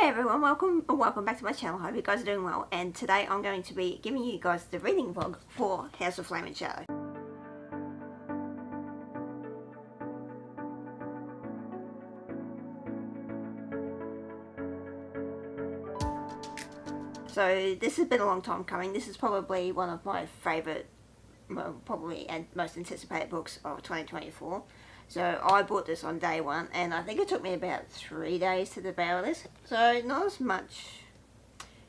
Hey everyone, welcome back to my channel. Hope you guys are doing well, and today I'm going to be giving you guys the reading vlog for House of Flame and Shadow. So this has been a long time coming. This is probably one of my favourite, well, probably and most anticipated books of 2024. So I bought this on day one, and I think it took me about 3 days to devour this. So not as much.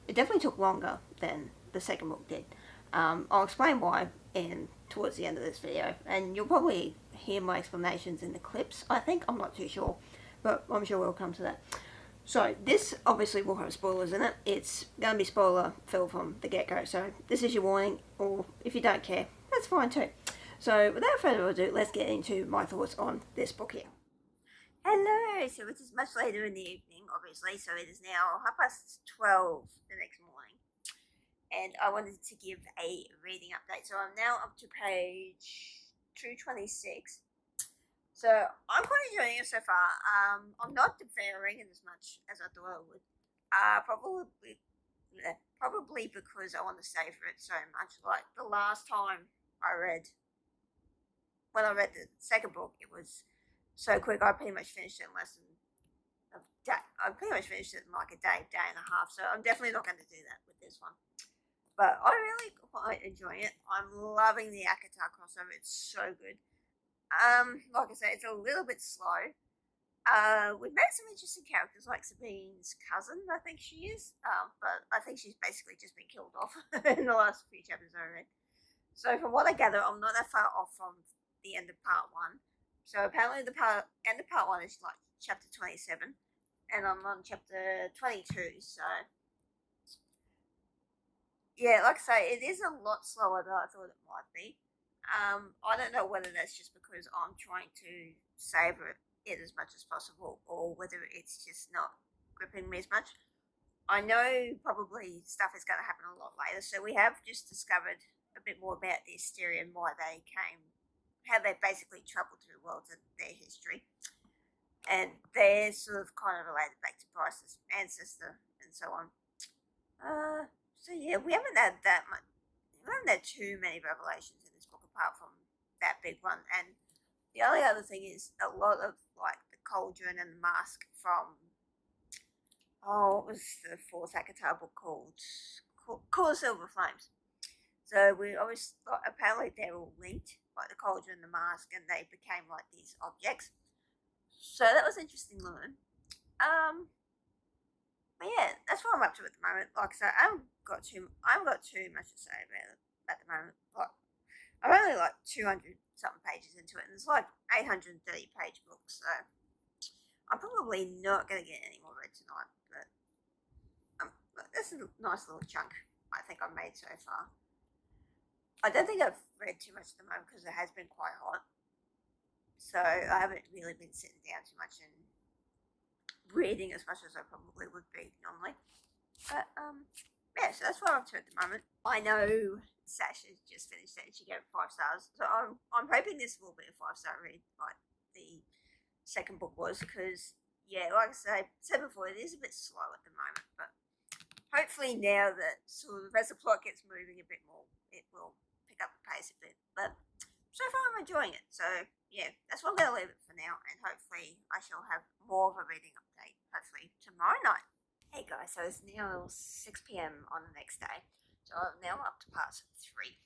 It definitely took longer than the second book did. I'll explain why towards the end of this video, and you'll probably hear my explanations in the clips. I think, I'm not too sure, but I'm sure we'll come to that. So this obviously will have spoilers in it. It's going to be spoiler filled from the get-go, so this is your warning, or if you don't care, that's fine too. So without further ado, let's get into my thoughts on this book here. Hello, so it is much later in the evening, obviously, so it is now 12:30 the next morning, and I wanted to give a reading update. So I'm now up to page 226. So I'm quite enjoying it so far. I'm not devouring it as much as I thought I would. Probably because I want to savor it so much. Like the last time when I read the second book, it was so quick. I pretty much finished it in less than a day. I pretty much finished it in like a day and a half. So I'm definitely not going to do that with this one. But I really quite enjoy it. I'm loving the Akatar crossover. It's so good. Like I say, it's a little bit slow. We've met some interesting characters like Sabine's cousin, I think she is. But I think she's basically just been killed off in the last few chapters I read. So from what I gather, I'm not that far off from the end of part one. So apparently the end of part one is like chapter 27, and I'm on chapter 22. So yeah, like I say, it is a lot slower than I thought it might be. I don't know whether that's just because I'm trying to savor it as much as possible, or whether it's just not gripping me as much. I know probably stuff is going to happen a lot later, so we have just discovered a bit more about the Asteria and why they came, how they basically travelled through the world and their history. And they're sort of kind of related back to Bryce's ancestor and so on. So yeah, we haven't had that much. We haven't had too many revelations in this book apart from that big one. And the only other thing is a lot of like the cauldron and the mask from what was the fourth Akatar book called? Called Silver Flames. So we always apparently they're all linked, like the cauldron and the mask, and they became like these objects. So that was interesting to learn. But yeah, that's what I'm up to at the moment. Like I said, I haven't got too much to say about it at the moment. Like I'm only like 200 something pages into it, and it's like 830 page book, so I'm probably not going to get any more read tonight. But this is a nice little chunk I think I've made so far. I don't think I've read too much at the moment because it has been quite hot, so I haven't really been sitting down too much and reading as much as I probably would be normally. But yeah, so that's what I'm up to at the moment. I know Sasha's just finished it and she gave it 5 stars, so I'm hoping this will be a 5-star read like the second book was, because yeah, like I said before, it is a bit slow at the moment, but hopefully now that sort of as the plot gets moving a bit more, it will pick up the pace a bit. But so far I'm enjoying it, so yeah, that's what I'm going to leave it for now, and hopefully I shall have more of a reading update hopefully tomorrow night. Hey guys, so it's now 6 p.m. on the next day, so I'm now up to part 3.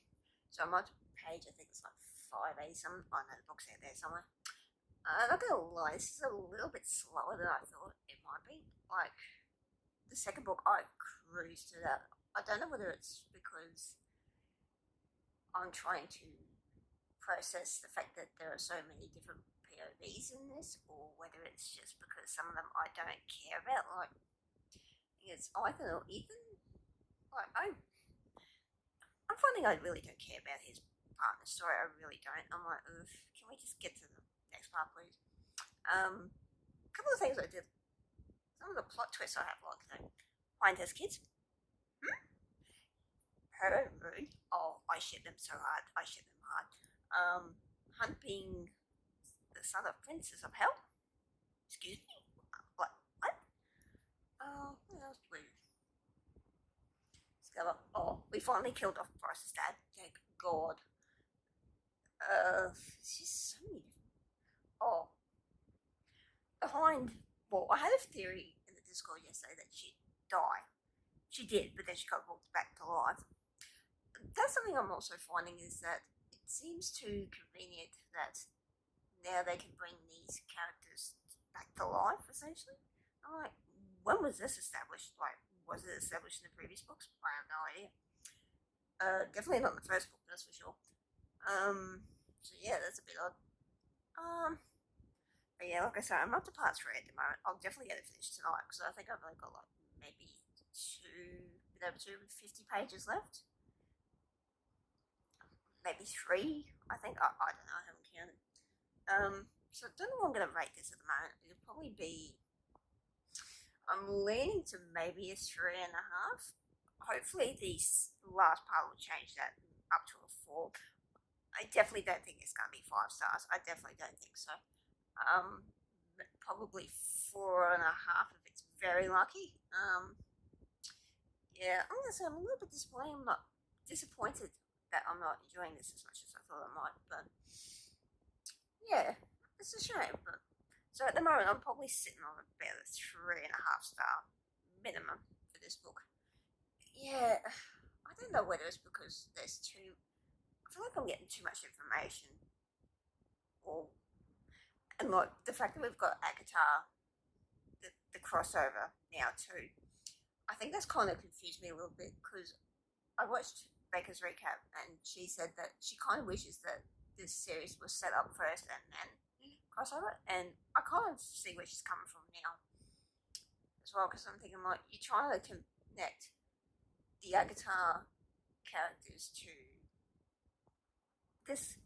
So I'm on to page, I think it's like 580 something. I know the book's out there somewhere. I'm not gonna lie, this is a little bit slower than I thought it might be. Like the second book, I cruised through that. I don't know whether it's because I'm trying to process the fact that there are so many different POVs in this, or whether it's just because some of them I don't care about. Like it's Ethan or Ethan. Like I'm finding I really don't care about his partner story. I really don't. I'm like, can we just get to the next part, please? A couple of things I did. Some of the plot twists I have liked though. Pinetest kids. Her and Rude. Oh, I shit them so hard. I shit them hard. Hunt being the son of Princess of Hell. Excuse me. What? finally killed off Bryce's dad. Thank God. It's just so many. Oh, well, I had a theory in the Discord yesterday that she'd die. She did, but then she got brought back to life. That's something I'm also finding, is that it seems too convenient that now they can bring these characters back to life, essentially. I'm like, when was this established? Like, was it established in the previous books? I have no idea. Definitely not in the first book, that's for sure. So yeah, that's a bit odd. But yeah, like I said, I'm up to part 3 at the moment. I'll definitely get it finished tonight, because I think I've only got like maybe 250 pages left. Maybe 3, I think. I don't know, I haven't counted. So I don't know what I'm going to rate this at the moment. It'll probably be, I'm leaning to maybe a 3.5. Hopefully the last part will change that up to a 4. I definitely don't think it's going to be 5 stars. I definitely don't think so. Probably 4.5 if it's very lucky. Yeah, I'm gonna say I'm a little bit disappointed. I'm not disappointed that I'm not enjoying this as much as I thought I might, but yeah, it's a shame. But so at the moment, I'm probably sitting on about a 3.5 star minimum for this book. Yeah, I don't know whether it's because there's too. I feel like I'm getting too much information, and like the fact that we've got ACOTAR, the crossover now too. I think that's kind of confused me a little bit, because I watched Baker's recap and she said that she kind of wishes that this series was set up first and then crossover, and I kind of see where she's coming from now as well, because I'm thinking like, you're trying to connect the ACOTAR characters to this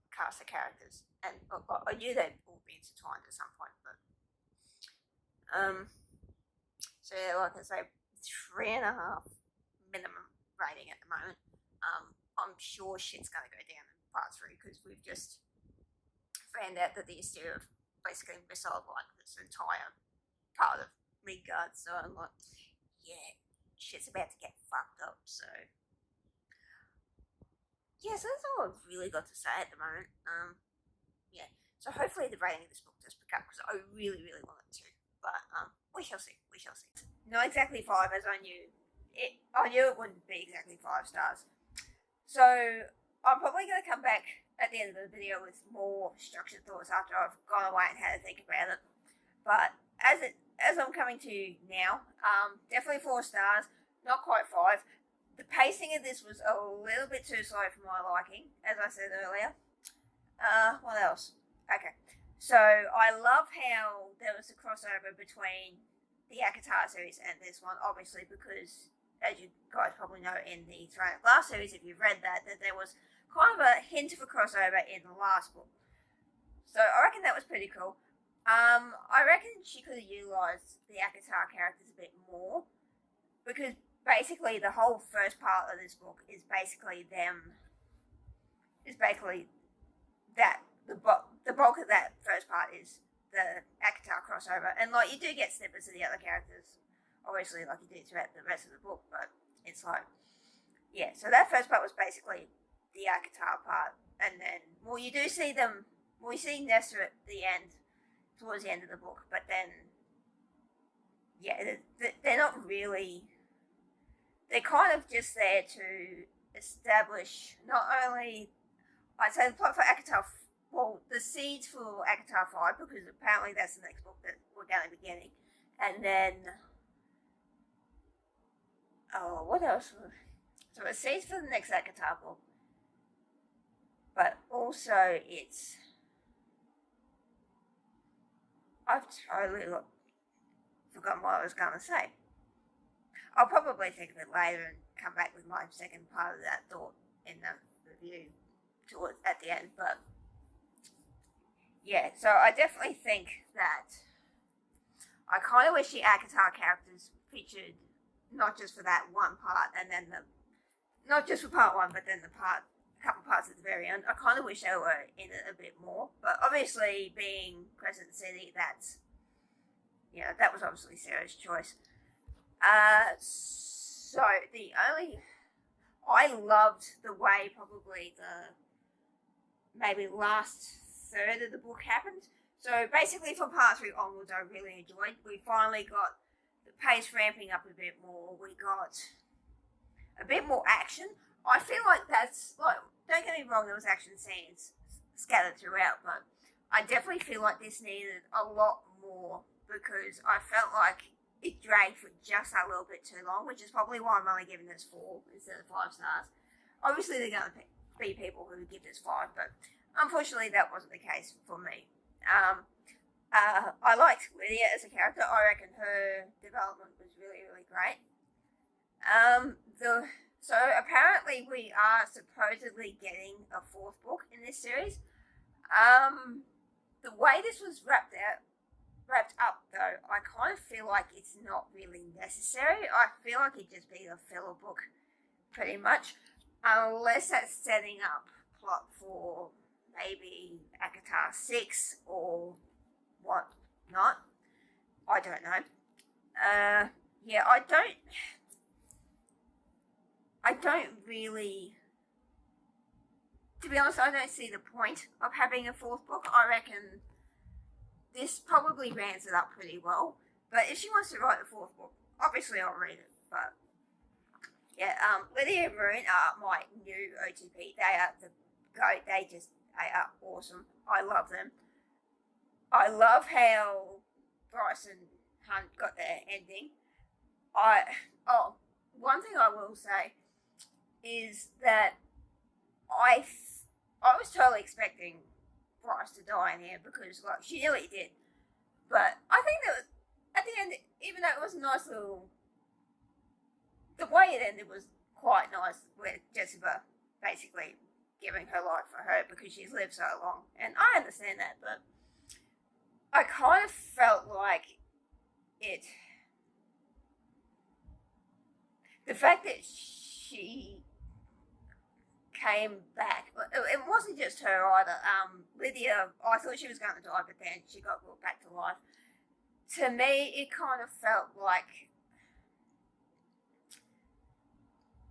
cast of characters, and I knew they'd all be intertwined at some point, but so yeah, like I say, 3.5 minimum rating at the moment. I'm sure shit's going to go down in part 3, because we've just found out that the Asteria basically missile like this entire part of Midgard. So I'm like, yeah, shit's about to get fucked up. So yeah, so that's all I've really got to say at the moment. Yeah, so hopefully the rating of this book does pick up, because I really, really want it to. But we shall see. We shall see. Not exactly 5, as I knew. I knew it wouldn't be exactly 5 stars. So I'm probably going to come back at the end of the video with more structured thoughts after I've gone away and had to think about it. But as I'm coming to now, definitely 4 stars. Not quite 5. The pacing of this was a little bit too slow for my liking, as I said earlier. What else? Okay. So I love how there was a crossover between the ACOTAR series and this one, obviously, because, as you guys probably know, in the Throne of Glass series, if you've read that there was kind of a hint of a crossover in the last book. So I reckon that was pretty cool. I reckon she could have utilised the ACOTAR characters a bit more, because basically the whole first part of this book is basically that the bulk of that first part is the ACOTAR crossover, and like, you do get snippets of the other characters, obviously, like you do throughout the rest of the book, but it's like, yeah, so that first part was basically the ACOTAR part, and then, well, you do see them, well, you see Nessa at the end, towards the end of the book, but then, yeah, they're not really, they're kind of just there to establish not only, I'd say the plot for ACOTAR, well, the seeds for ACOTAR 5, because apparently that's the next book that we're going to be getting. And then, what else? So it's seeds for the next ACOTAR book. But also it's, I've totally forgotten what I was going to say. I'll probably think of it later and come back with my second part of that thought in the review towards at the end, but yeah, so I definitely think that I kind of wish the ACOTAR characters featured not just for that one part, and then not just for part 1, but then couple parts at the very end. I kind of wish they were in it a bit more, but obviously being Crescent City, that's, you know, that was obviously Sarah's choice. So the only I loved the way probably the maybe last third of the book happened. So basically from part 3 onwards I really enjoyed. We finally got the pace ramping up a bit more. We got a bit more action. I feel like that's, like, don't get me wrong, there was action scenes scattered throughout, but I definitely feel like this needed a lot more because I felt like it dragged for just a little bit too long, which is probably why I'm only giving this 4 instead of 5 stars. Obviously, there are going to be people who give this 5, but unfortunately, that wasn't the case for me. I liked Lydia as a character. I reckon her development was really, really great. So apparently we are supposedly getting a 4th book in this series. The way this was wrapped up though, I kind of feel like it's not really necessary. I feel like it'd just be a filler book, pretty much, unless that's setting up plot for maybe ACOTAR 6 or what not. I don't know. Yeah, I don't really, to be honest, I don't see the point of having a 4th book. I reckon this probably rounds it up pretty well. But if she wants to write a 4th book, obviously I'll read it. But yeah, Lydia and Maroon are my new OTP. They are the GOAT. They are awesome. I love them. I love how Bryce and Hunt got their ending. One thing I will say is that I was totally expecting Bryce to die in here because, like, she nearly did. But I think that at the end, even though it was a nice little, the way it ended was quite nice, with Jessica basically giving her life for her because she's lived so long, and I understand that, but I kind of felt like the fact that she came back, it wasn't just her either. Lydia, I thought she was going to die, but then she got brought back to life. To me, it kind of felt like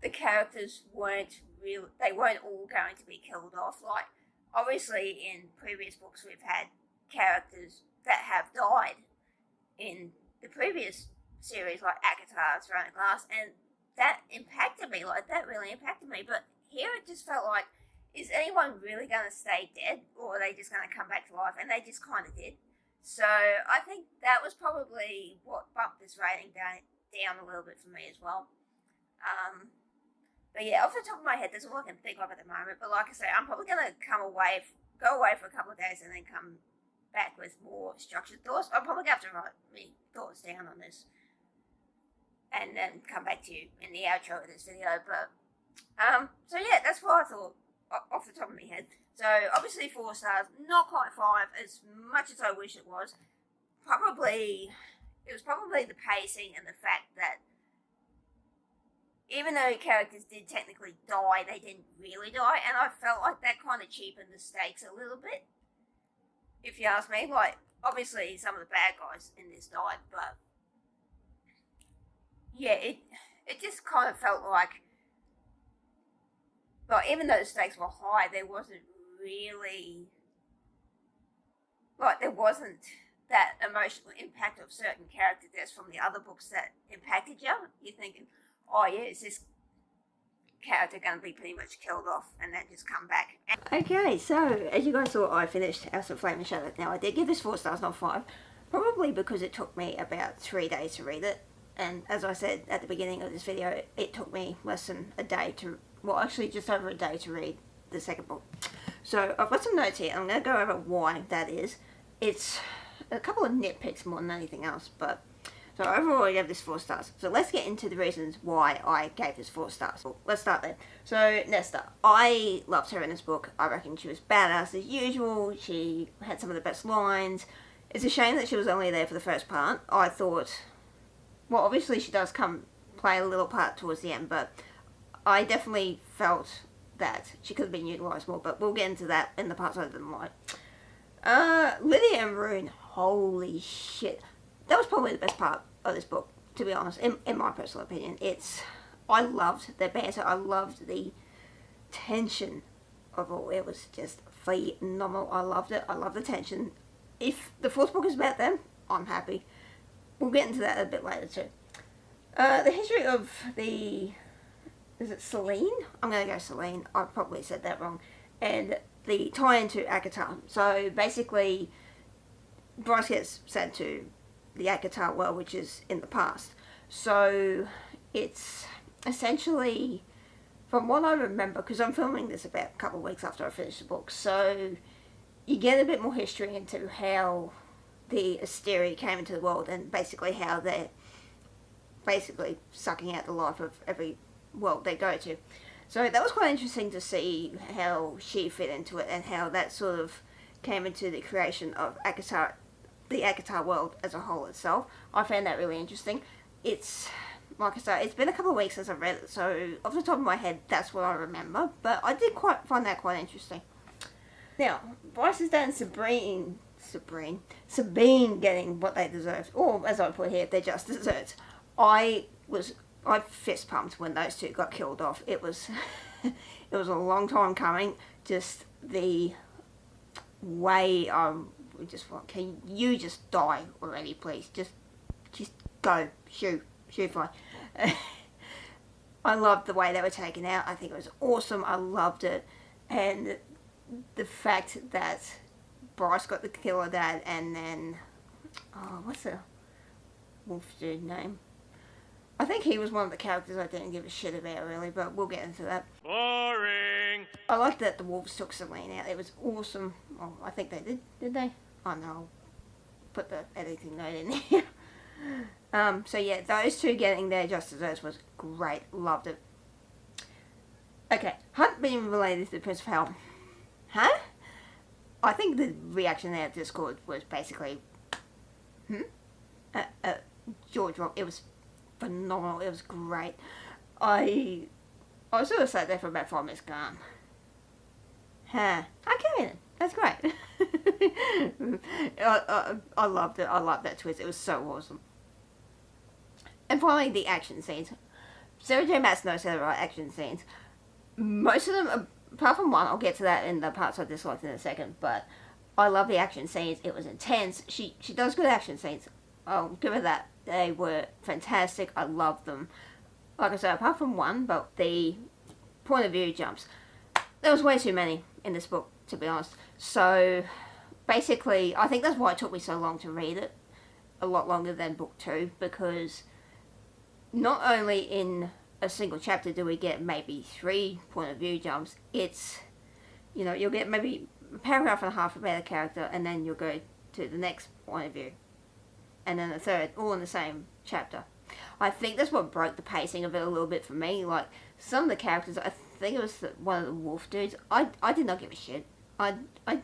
the characters weren't all going to be killed off. Like, obviously in previous books we've had characters that have died in the previous series, like ACOTAR, Throne of Glass, and that impacted me. Like, that really impacted me. But here it just felt like, is anyone really going to stay dead, or are they just going to come back to life? And they just kind of did. So I think that was probably what bumped this rating down a little bit for me as well. But yeah, off the top of my head, that's all I can think of at the moment. But like I say, I'm probably going to go away for a couple of days and then come back with more structured thoughts. I'll probably have to write my thoughts down on this and then come back to you in the outro of this video. But so yeah, that's what I thought off the top of my head. So obviously 4 stars, not quite 5, as much as I wish it was. It was probably the pacing and the fact that even though characters did technically die, they didn't really die, and I felt like that kind of cheapened the stakes a little bit, if you ask me. Like, obviously some of the bad guys in this died, but yeah, it just kind of felt like even though the stakes were high, there wasn't that emotional impact of certain character deaths from the other books that impacted you. You're thinking, oh yeah, is this character going to be pretty much killed off and then just come back? Okay, so as you guys saw, I finished House of Flame and Shadow. Now, I did give this 4 stars, not 5, probably because it took me about 3 days to read it. And as I said at the beginning of this video, it took me less than a day actually just over a day to read the second book. So I've got some notes here. I'm going to go over why that is. It's a couple of nitpicks more than anything else, but so overall I gave this 4 stars. So let's get into the reasons why I gave this 4 stars. Well, let's start there. So Nesta, I loved her in this book. I reckon she was badass as usual. She had some of the best lines. It's a shame that she was only there for the first part. I thought, well, obviously she does play a little part towards the end, but I definitely felt that she could have been utilised more, but we'll get into that in the parts I didn't like. Lydia and Rune, holy shit. That was probably the best part of this book, to be honest, in my personal opinion. I loved the banter. I loved the tension of all. It was just phenomenal. I loved it. I love the tension. If the fourth book is about them, I'm happy. We'll get into that a bit later too. The history of the... Is it Selene? I'm going to go Selene. I probably said that wrong. And the tie into ACOTAR. So basically, Bryce gets sent to the ACOTAR world, which is in the past. So it's essentially, from what I remember, because I'm filming this about a couple of weeks after I finished the book, so you get a bit more history into how the Asteri came into the world and basically how they're basically sucking out the life of every world they go to. So that was quite interesting to see how she fit into it and how that sort of came into the creation of ACOTAR, the ACOTAR world as a whole itself. I found that really interesting. It's, like I said, it's been a couple of weeks since I've read it, so off the top of my head, that's what I remember. But I did find that quite interesting. Now, Bryce's dad and Sabine getting what they deserved, or as I put here, they're just desserts. I fist pumped when those two got killed off. It was it was a long time coming. Just the way I just thought, can you just die already, please? Just go, shoot fly. I loved the way they were taken out. I think it was awesome. I loved it, and the fact that Bryce got the killer dad, and then what's the wolf dude name? I think he was one of the characters I didn't give a shit about, really, but we'll get into that. Boring! I liked that the wolves took Selene out. It was awesome. Oh, I think they did. Did they? Oh, no. I'll put the editing note in there. So, yeah, those two getting their just desserts was great. Loved it. Okay. Hunt being related to the Prince of Hell. Huh? I think the reaction there at Discord was basically, George Rock. It was phenomenal. It was great. I sort of sat there for about 5 minutes going, okay then, that's great. I loved it. I loved that twist. It was so awesome. And finally, the action scenes. Sarah J Maas knows how to write action scenes. Most of them, apart from one, I'll get to that in the parts I disliked in a second, but I love the action scenes. It was intense. She does good action scenes. I'll give her that. They were fantastic. I loved them. Like I said, apart from one, but the point of view jumps. There was way too many in this book, to be honest. So, basically, I think that's why it took me so long to read it. A lot longer than book 2, because not only in a single chapter do we get maybe 3 point of view jumps, it's, you'll get maybe a paragraph and a half about a character, and then you'll go to the next point of view. And then the third, all in the same chapter. I think that's what broke the pacing of it a little bit for me. Like, some of the characters, I think it was one of the wolf dudes, I did not give a shit. I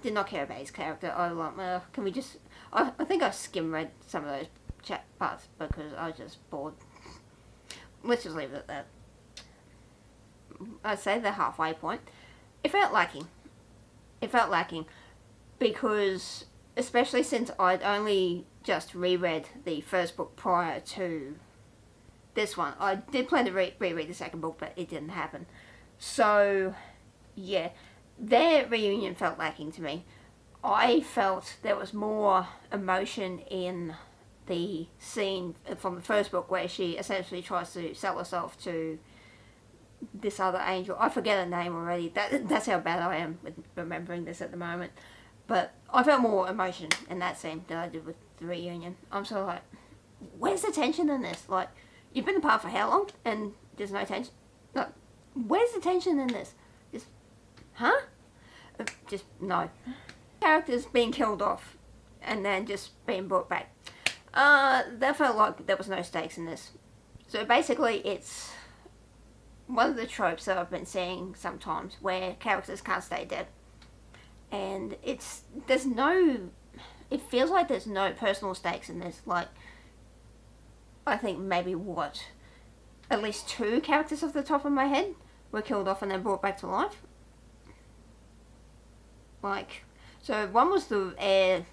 did not care about his character. I was like, can we just... I think I skim-read some of those chat parts because I was just bored. Let's just leave it at that. I'd say the halfway point. It felt lacking. Because, especially since I'd only just reread the first book prior to this one. I did plan to reread the second book, but it didn't happen. So, yeah, their reunion felt lacking to me. I felt there was more emotion in the scene from the first book where she essentially tries to sell herself to this other angel. I forget her name already. That's how bad I am with remembering this at the moment. But I felt more emotion in that scene than I did with the reunion. I'm sort of like, where's the tension in this? Like, you've been apart for how long? And there's no tension? Like, where's the tension in this? Just, just, no. Characters being killed off and then just being brought back. That felt like there was no stakes in this. So basically it's one of the tropes that I've been seeing sometimes where characters can't stay dead. And it feels like there's no personal stakes in this. Like, I think maybe at least 2 characters off the top of my head were killed off and then brought back to life. Like, so one was the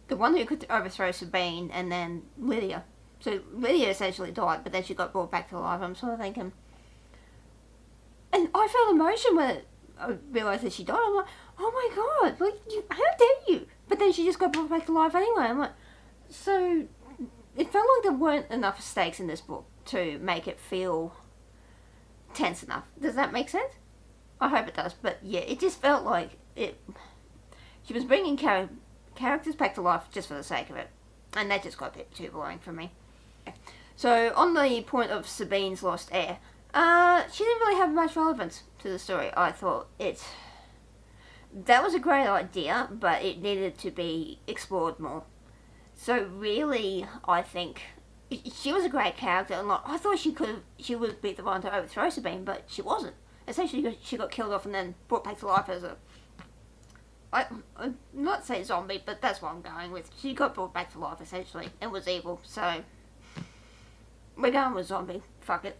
one who could overthrow Sabine, and then Lydia. So Lydia essentially died, but then she got brought back to life. I'm sort of thinking, and I felt emotion when I realised that she died. I'm like, oh my god, like, how dare you? But then she just got brought back to life anyway. I'm like, so it felt like there weren't enough stakes in this book to make it feel tense enough. Does that make sense? I hope it does. But yeah, it just felt like it. She was bringing characters back to life just for the sake of it, and that just got a bit too boring for me. So on the point of Sabine's lost heir, she didn't really have much relevance to the story. I thought that was a great idea, but it needed to be explored more. So really, I think she was a great character, and like, I thought she would be the one to overthrow Sabine, but she wasn't. Essentially, she got killed off and then brought back to life as I'm not saying zombie, but that's what I'm going with. She got brought back to life essentially and was evil. So we're going with zombie. Fuck it.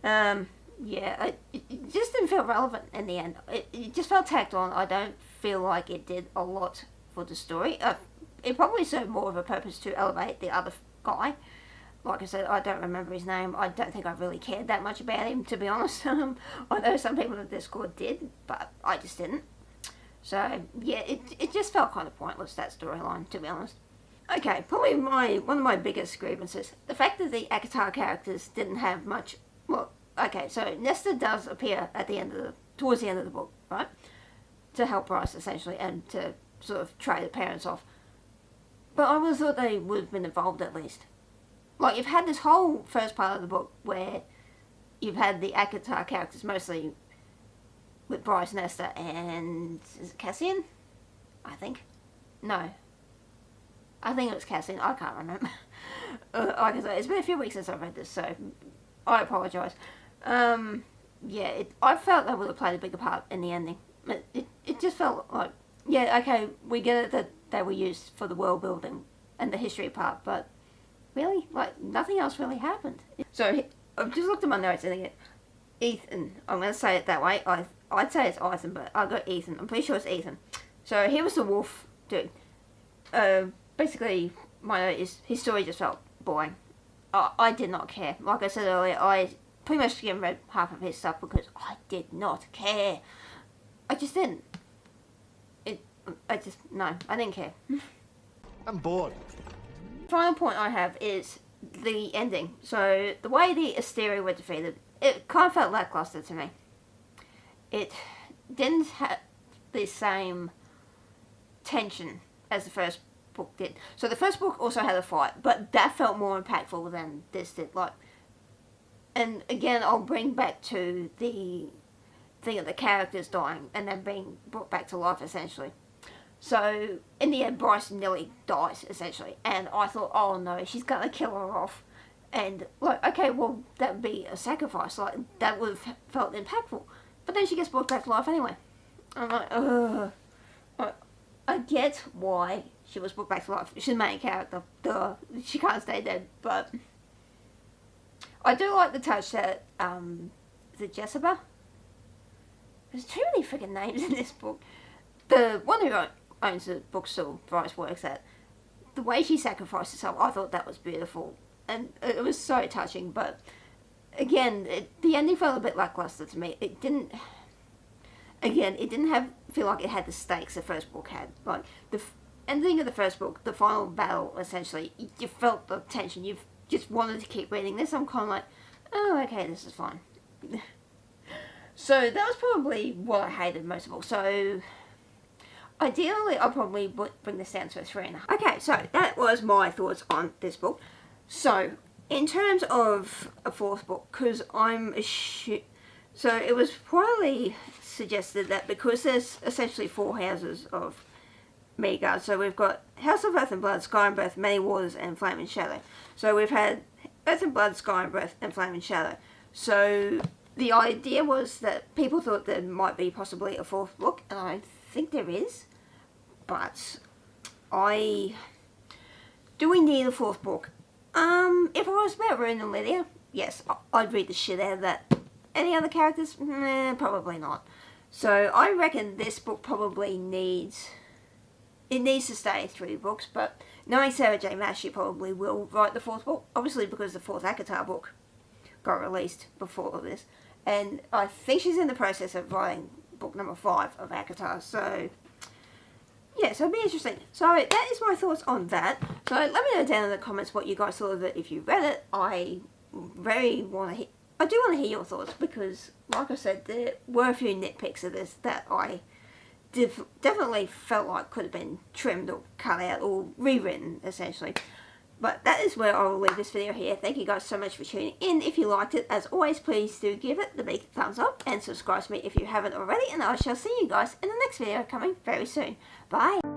Yeah, it just didn't feel relevant in the end. It just felt tacked on. I don't feel like it did a lot for the story. It probably served more of a purpose to elevate the other guy. Like I said, I don't remember his name. I don't think I really cared that much about him, to be honest. I know some people in Discord did, but I just didn't. So, yeah, it just felt kind of pointless, that storyline, to be honest. Okay, probably one of my biggest grievances. The fact that the ACOTAR characters didn't have much. Well, okay, so Nesta does appear at towards the end of the book, right? To help Bryce, essentially, and to sort of trade the parents off. But I would have thought they would have been involved at least. Like, you've had this whole first part of the book where you've had the ACOTAR characters mostly with Bryce, Nesta, and is it Cassian? I think. No. I think it was Cassian. I can't remember. Like I said, it's been a few weeks since I've read this, so I apologise. Yeah, I felt they would have played a bigger part in the ending. It just felt like, yeah, okay, we get it that they were used for the world building and the history part, but really, like, nothing else really happened. So I've just looked at my notes and I get Ethan. I'm going to say it that way. I'd say it's Ethan, but I got Ethan. I'm pretty sure it's Ethan. So he was the wolf dude. Basically, my note is his story just felt boring. I did not care. Like I said earlier, I pretty much read half of his stuff because I did not care. I just didn't. I didn't care. I'm bored. Final point I have is the ending. So the way the Asteria were defeated, it kind of felt lackluster to me. It didn't have the same tension as the first book did. So the first book also had a fight, but that felt more impactful than this did. Like, and again, I'll bring back to the thing of the characters dying and then being brought back to life, essentially. So, in the end, Bryce nearly dies, essentially. And I thought, oh no, she's gonna kill her off. And, like, okay, well, that would be a sacrifice. Like, that would have felt impactful. But then she gets brought back to life anyway. I'm like, ugh. I get why she was brought back to life. She's the main character. Duh. She can't stay dead. But I do like the touch that, the Jessica? There's too many freaking names in this book. The one who owns the bookstore Bryce works at, the way she sacrificed herself, I thought that was beautiful. And it was so touching, but again, the ending felt a bit lackluster to me. It didn't feel like it had the stakes the first book had. Like, the ending of the first book, the final battle, essentially, you felt the tension. You just wanted to keep reading this. I'm kind of like, oh, okay, this is fine. So that was probably what I hated most of all. So ideally, I'll probably bring this down to a 3.5. Okay, so that was my thoughts on this book. So, in terms of a fourth book, because so it was probably suggested that because there's essentially 4 houses of Midgard, so we've got House of Earth and Blood, Sky and Breath, Many Waters, and Flame and Shadow. So we've had Earth and Blood, Sky and Breath, and Flame and Shadow. So the idea was that people thought there might be possibly a 4th book, and I think there is, but do we need a 4th book? If it was about Rune and Lydia, yes, I'd read the shit out of that. Any other characters? Probably not. So I reckon this book probably needs it needs to stay 3 books, but knowing Sarah J Maas, she probably will write the 4th book, obviously because the 4th ACOTAR book got released before all this, and I think she's in the process of writing book number 5 of ACOTAR, so yeah, so it'll be interesting. So that is my thoughts on that. So let me know down in the comments what you guys thought of it if you read it. I do want to hear your thoughts, because like I said, there were a few nitpicks of this that I definitely felt like could have been trimmed or cut out or rewritten, essentially. But that is where I will leave this video here. Thank you guys so much for tuning in. If you liked it, as always, please do give it the big thumbs up and subscribe to me if you haven't already. And I shall see you guys in the next video coming very soon. Bye!